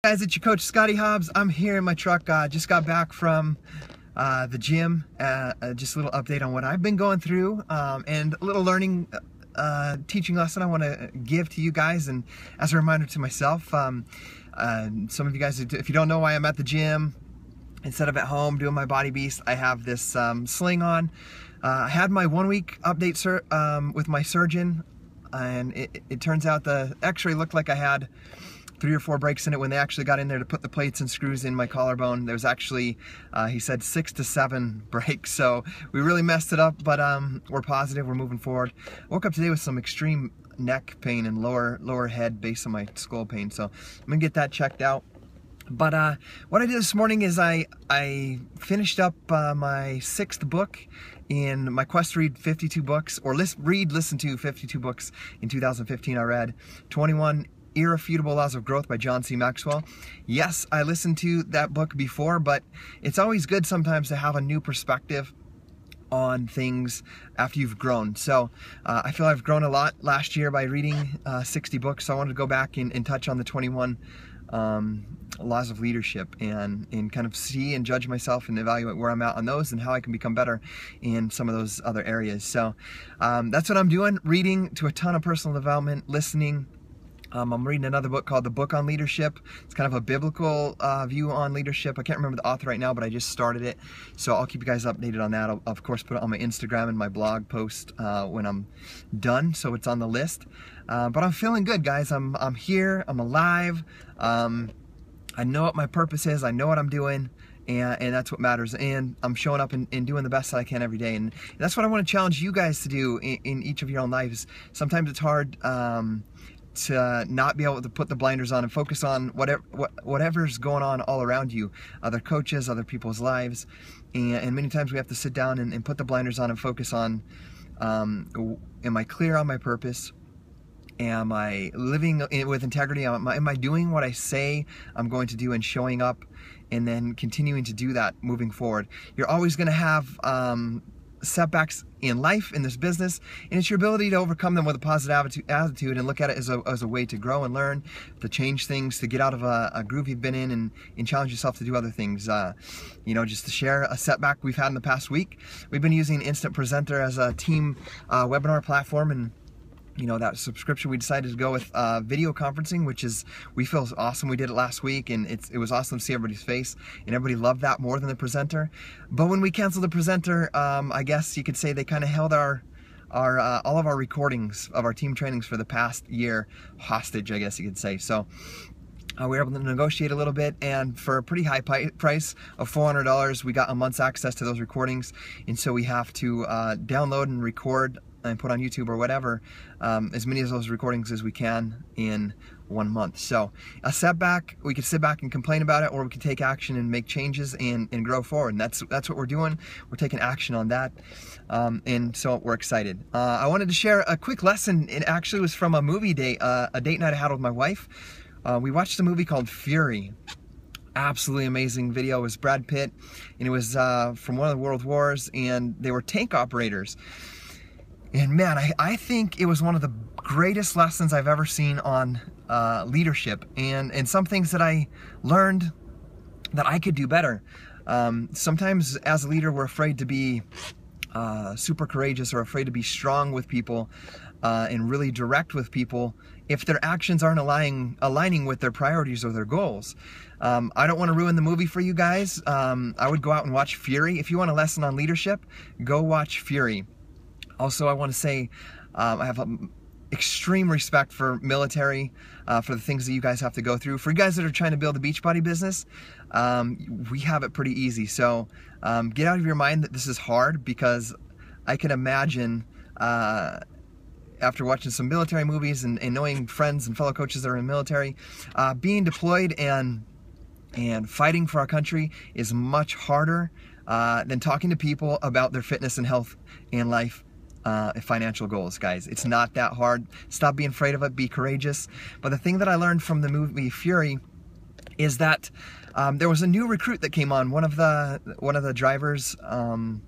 Guys, it's your coach Scotty Hobbs. I'm here in my truck. Just got back from the gym. Just a little update on what I've been going through and a little learning teaching lesson I want to give to you guys, and as a reminder to myself. Some of you guys, if you don't know why I'm at the gym instead of at home doing my Body Beast, I have this sling on. I had my 1 week update with my surgeon, and it turns out the x-ray looked like I had 3 or 4 breaks in it. When they actually got in there to put the plates and screws in my collarbone, there was actually, he said 6 to 7 breaks. So we really messed it up, but we're positive, we're moving forward. Woke up today with some extreme neck pain and lower head base of my skull pain. So I'm gonna get that checked out. But what I did this morning is I finished up my 6th book in my quest to read 52 books, or listen to 52 books in 2015. I read 21 Irrefutable Laws of Growth by John C. Maxwell. Yes, I listened to that book before, but it's always good sometimes to have a new perspective on things after you've grown. So I feel I've grown a lot last year by reading 60 books. So I wanted to go back and touch on the 21 laws of leadership and kind of see and judge myself and evaluate where I'm at on those and how I can become better in some of those other areas. So that's what I'm doing, reading to a ton of personal development, listening. I'm reading another book called The Book on Leadership. It's kind of a biblical view on leadership. I can't remember the author right now, but I just started it. So I'll keep you guys updated on that. I'll, of course, put it on my Instagram and my blog post when I'm done, so it's on the list. But I'm feeling good, guys. I'm here. I'm alive. I know what my purpose is. I know what I'm doing. And that's what matters. And I'm showing up and doing the best that I can every day. And that's what I want to challenge you guys to do in each of your own lives. Sometimes it's hard to not be able to put the blinders on and focus on whatever's going on all around you, other coaches, other people's lives, and many times we have to sit down and put the blinders on and focus on, am I clear on my purpose? Am I living with integrity? Am I doing what I say I'm going to do and showing up, and then continuing to do that moving forward? You're always going to have setbacks in life, in this business, and it's your ability to overcome them with a positive attitude and look at it as a way to grow and learn, to change things, to get out of a groove you've been in, and challenge yourself to do other things. You know, just to share a setback we've had in the past week. We've been using Instant Presenter as a team webinar platform, and you know, that subscription, we decided to go with video conferencing, which we feel is awesome. We did it last week, and it was awesome to see everybody's face, and everybody loved that more than the presenter. But when we canceled the presenter, I guess you could say they kind of held all of our recordings of our team trainings for the past year hostage, I guess you could say. So we were able to negotiate a little bit, and for a pretty high price of $400, we got a month's access to those recordings. And so we have to download and record and put on YouTube or whatever, as many of those recordings as we can in 1 month. So a setback, we could sit back and complain about it, or we could take action and make changes and grow forward. And that's what we're doing. We're taking action on that, and so we're excited. I wanted to share a quick lesson. It actually was from a movie date, a date night I had with my wife. We watched a movie called Fury. Absolutely amazing video. It was Brad Pitt, and it was from one of the world wars, and they were tank operators. And man, I think it was one of the greatest lessons I've ever seen on leadership, and some things that I learned that I could do better. Sometimes as a leader, we're afraid to be super courageous, or afraid to be strong with people and really direct with people if their actions aren't aligning with their priorities or their goals. I don't want to ruin the movie for you guys. I would go out and watch Fury. If you want a lesson on leadership, go watch Fury. Also, I want to say I have extreme respect for military, for the things that you guys have to go through. For you guys that are trying to build a Beachbody business, we have it pretty easy. So get out of your mind that this is hard, because I can imagine after watching some military movies and knowing friends and fellow coaches that are in the military, being deployed and fighting for our country is much harder than talking to people about their fitness and health and life financial goals, guys. It's not that hard. Stop being afraid of it. Be courageous. But the thing that I learned from the movie Fury is that there was a new recruit that came on. One of the drivers, one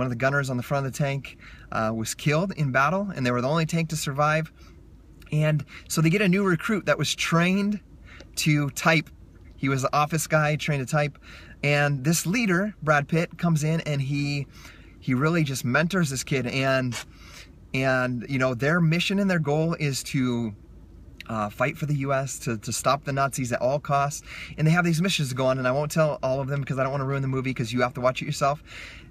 of the gunners on the front of the tank, was killed in battle, and they were the only tank to survive. And so they get a new recruit that was trained to type He was the office guy, trained to type. And this leader, Brad Pitt, comes in and he really just mentors this kid. And you know, their mission and their goal is to fight for the U.S., to stop the Nazis at all costs. And they have these missions to go on, and I won't tell all of them because I don't want to ruin the movie, because you have to watch it yourself.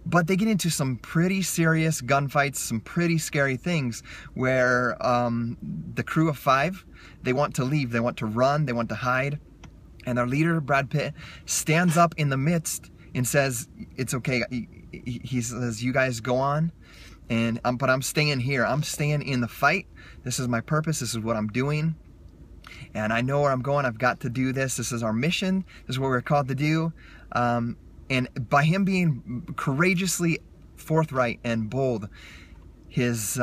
But they get into some pretty serious gunfights, some pretty scary things where the crew of 5, they want to leave, they want to run, they want to hide. And their leader, Brad Pitt, stands up in the midst and says, it's okay. He says, you guys go on, but I'm staying here. I'm staying in the fight. This is my purpose. This is what I'm doing. And I know where I'm going. I've got to do this. This is our mission. This is what we're called to do. And by him being courageously forthright and bold, his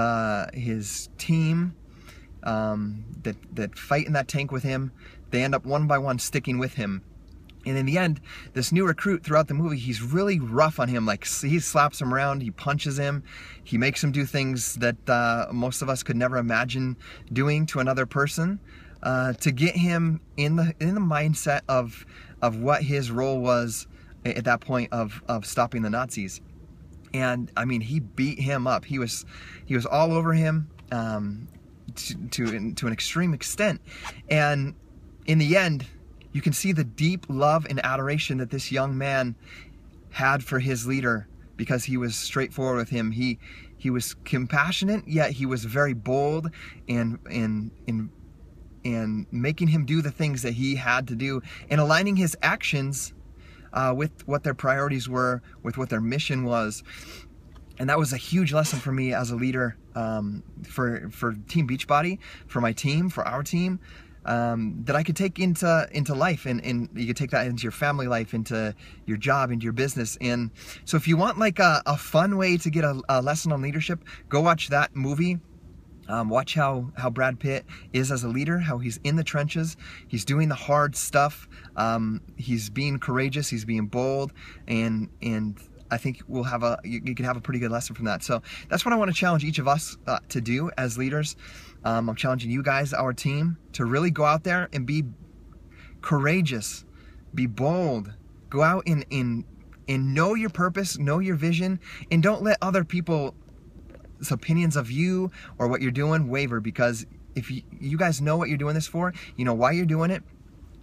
team that fight in that tank with him, they end up one by one sticking with him. And in the end, this new recruit throughout the movie, he's really rough on him. Like, he slaps him around, he punches him, he makes him do things that most of us could never imagine doing to another person, to get him in the mindset of what his role was at that point of stopping the Nazis. And I mean, he beat him up. He was all over him to an extreme extent. And in the end, you can see the deep love and adoration that this young man had for his leader, because he was straightforward with him. He was compassionate, yet he was very bold and making him do the things that he had to do, and aligning his actions with what their priorities were, with what their mission was. And that was a huge lesson for me as a leader, for Team Beachbody, for my team, for our team, that I could take into life, and you could take that into your family life, into your job, into your business. And so if you want like a fun way to get a lesson on leadership, go watch that movie. Watch how Brad Pitt is as a leader, how he's in the trenches, he's doing the hard stuff, he's being courageous, he's being bold, and I think you can have a pretty good lesson from that. So that's what I want to challenge each of us to do as leaders. I'm challenging you guys, our team, to really go out there and be courageous, be bold, go out and know your purpose, know your vision, and don't let other people's opinions of you or what you're doing waver. Because if you guys know what you're doing this for, you know why you're doing it,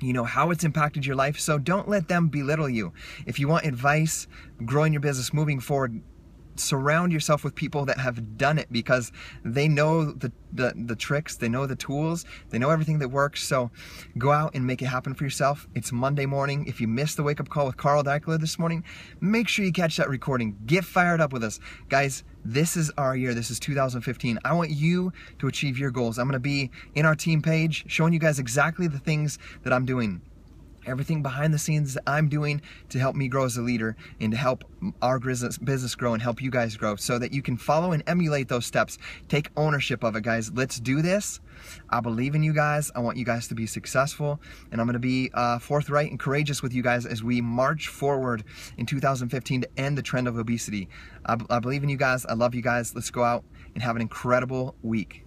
you know how it's impacted your life, so don't let them belittle you. If you want advice, growing your business, moving forward, surround yourself with people that have done it, because they know the tricks, they know the tools, they know everything that works. So go out and make it happen for yourself. It's Monday morning. If you missed the wake-up call with Carl Deichler this morning, make sure you catch that recording. Get fired up with us. Guys, this is our year. This is 2015. I want you to achieve your goals. I'm going to be in our team page showing you guys exactly the things that I'm doing. Everything behind the scenes that I'm doing to help me grow as a leader, and to help our business grow and help you guys grow, so that you can follow and emulate those steps. Take ownership of it, guys. Let's do this. I believe in you guys. I want you guys to be successful, and I'm going to be forthright and courageous with you guys as we march forward in 2015 to end the trend of obesity. I believe in you guys. I love you guys. Let's go out and have an incredible week.